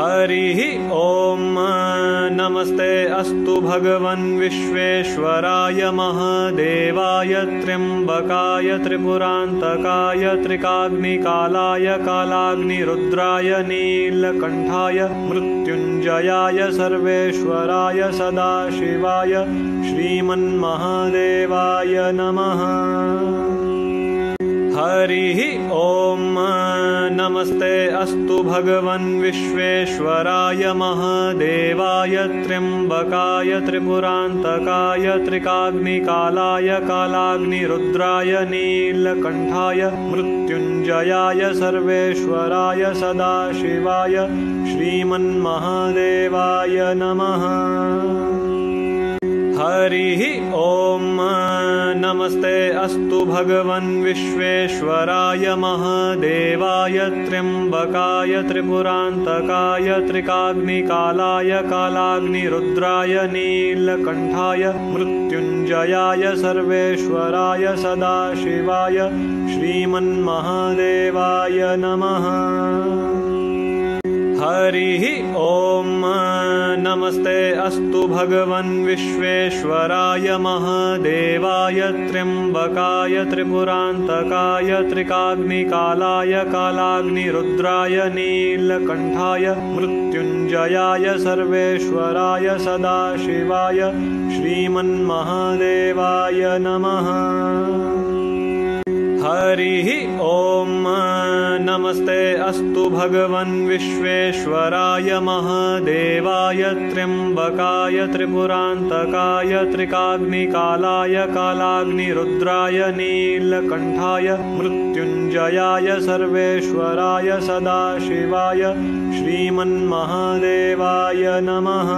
हरिः ॐ नमस्ते अस्तु भगवन् विश्वेश्वराय महादेवाय त्र्यम्बकाय त्रिपुरान्तकाय त्रिकाग्निकालाय कालाग्निरुद्राय नीलकण्ठाय मृत्युञ्जयाय सर्वेश्वराय सदाशिवाय श्रीमन्महादेवाय नमः। हरिः ॐ नमस्ते अस्तु भगवन् विश्वेश्वराय महादेवाय त्र्यम्बकाय त्रिपुरान्तकाय त्रिकाग्निकालाय कालाग्निरुद्राय नीलकण्ठाय मृत्युञ्जयाय सर्वेश्वराय सदाशिवाय श्रीमन्महादेवाय नमः। हरिः ॐ नमस्ते अस्तु भगवन् विश्वेश्वराय महादेवाय त्र्यम्बकाय त्रिपुरान्तकाय त्रिकाग्निकालाय कालाग्निरुद्राय नीलकण्ठाय मृत्युञ्जयाय सर्वेश्वराय सदाशिवाय श्रीमन्महादेवाय नमः। हरिः ॐ नमस्ते अस्तु भगवन् विश्वेश्वराय महादेवाय त्र्यम्बकाय त्रिपुरान्तकाय त्रिकाग्निकालाय कालाग्निरुद्राय नीलकण्ठाय मृत्युञ्जयाय सर्वेश्वराय सदाशिवाय श्रीमन्महादेवाय नमः। हरिः ॐ नमस्ते अस्तु भगवन् विश्वेश्वराय महादेवाय त्र्यम्बकाय त्रिपुरान्तकाय त्रिकाग्निकालाय कालाग्निरुद्राय नीलकण्ठाय मृत्युञ्जयाय सर्वेश्वराय सदाशिवाय श्रीमन्महादेवाय नमः।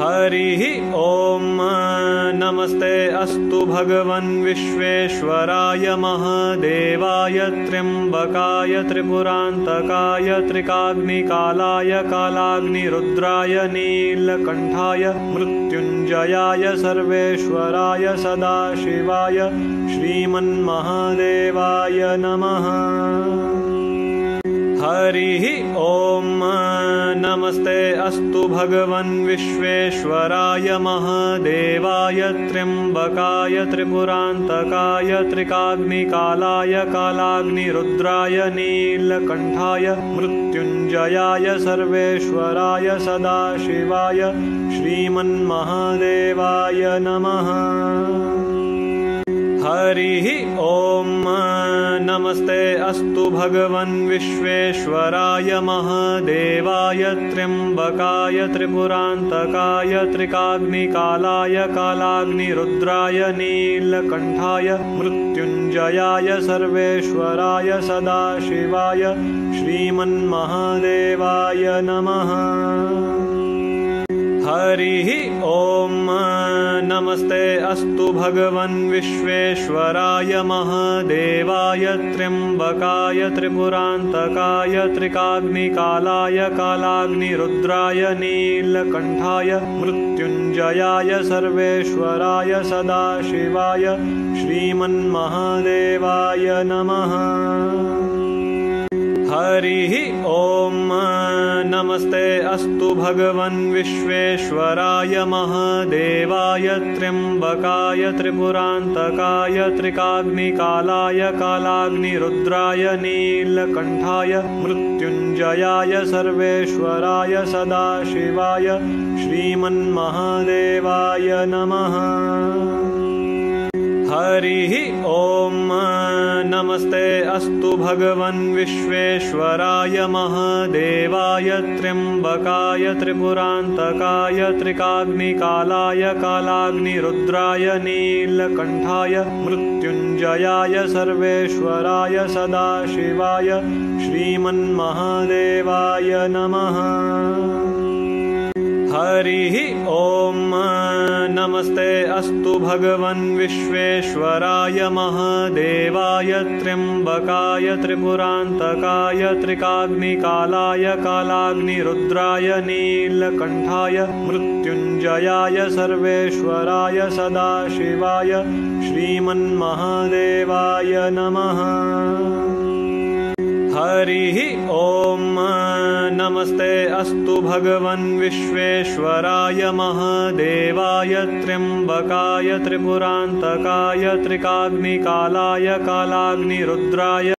हरिः ॐ नमस्ते अस्तु भगवन् विश्वेश्वराय महादेवाय त्र्यम्बकाय त्रिपुरान्तकाय त्रिकाग्निकालाय कालाग्निरुद्राय नीलकण्ठाय मृत्युञ्जयाय सर्वेश्वराय सदाशिवाय श्रीमन्महादेवाय नमः। हरिः ॐ नमस्ते अस्तु भगवन् विश्वेश्वराय महादेवाय त्र्यम्बकाय त्रिपुरान्तकाय त्रिकाग्निकालाय कालाग्निरुद्राय नीलकण्ठाय मृत्युञ्जयाय सर्वेश्वराय सदाशिवाय श्रीमन्महादेवाय नमः। हरिः ॐ नमस्ते अस्तु भगवन् विश्वेश्वराय महादेवाय त्र्यम्बकाय त्रिपुरान्तकाय त्रिकाग्निकालाय कालाग्निरुद्राय नीलकण्ठाय मृत्युञ्जयाय सर्वेश्वराय सदाशिवाय श्रीमन्महादेवाय नमः। हरिः ॐ नमस्ते अस्तु भगवन् विश्वेश्वराय महादेवाय त्र्यम्बकाय त्रिपुरान्तकाय त्रिकाग्निकालाय कालाग्निरुद्राय नीलकण्ठाय मृत्युञ्जयाय सर्वेश्वराय सदाशिवाय श्रीमन्महादेवाय नमः। हरिः ॐ नमस्ते अस्तु भगवन् विश्वेश्वराय महादेवाय त्र्यम्बकाय त्रिपुरान्तकाय त्रिकाग्निकालाय कालाग्निरुद्राय नीलकण्ठाय मृत्युञ्जयाय सर्वेश्वराय सदाशिवाय श्रीमन्महादेवाय नमः। हरिः ॐ नमस्ते अस्तु भगवन् विश्वेश्वराय महादेवाय त्र्यम्बकाय त्रिपुरान्तकाय त्रिकाग्निकालाय कालाग्निरुद्राय नीलकण्ठाय मृत्युञ्जयाय सर्वेश्वराय सदाशिवाय श्रीमन्महादेवाय नमः। हरिः ॐ नमस्ते अस्तु भगवन् विश्वेश्वराय महादेवाय त्र्यम्बकाय त्रिपुरान्तकाय त्रिकाग्निकालाय कालाग्निरुद्राय नीलकण्ठाय मृत्युञ्जयाय सर्वेश्वराय सदाशिवाय श्रीमन्महादेवाय नमः। हरिः ॐ नमस्ते अस्तु भगवन् विश्वेश्वराय महादेवाय त्र्यम्बकाय त्रिपुरान्तकाय त्रिकाग्निकालाय कालाग्निरुद्राय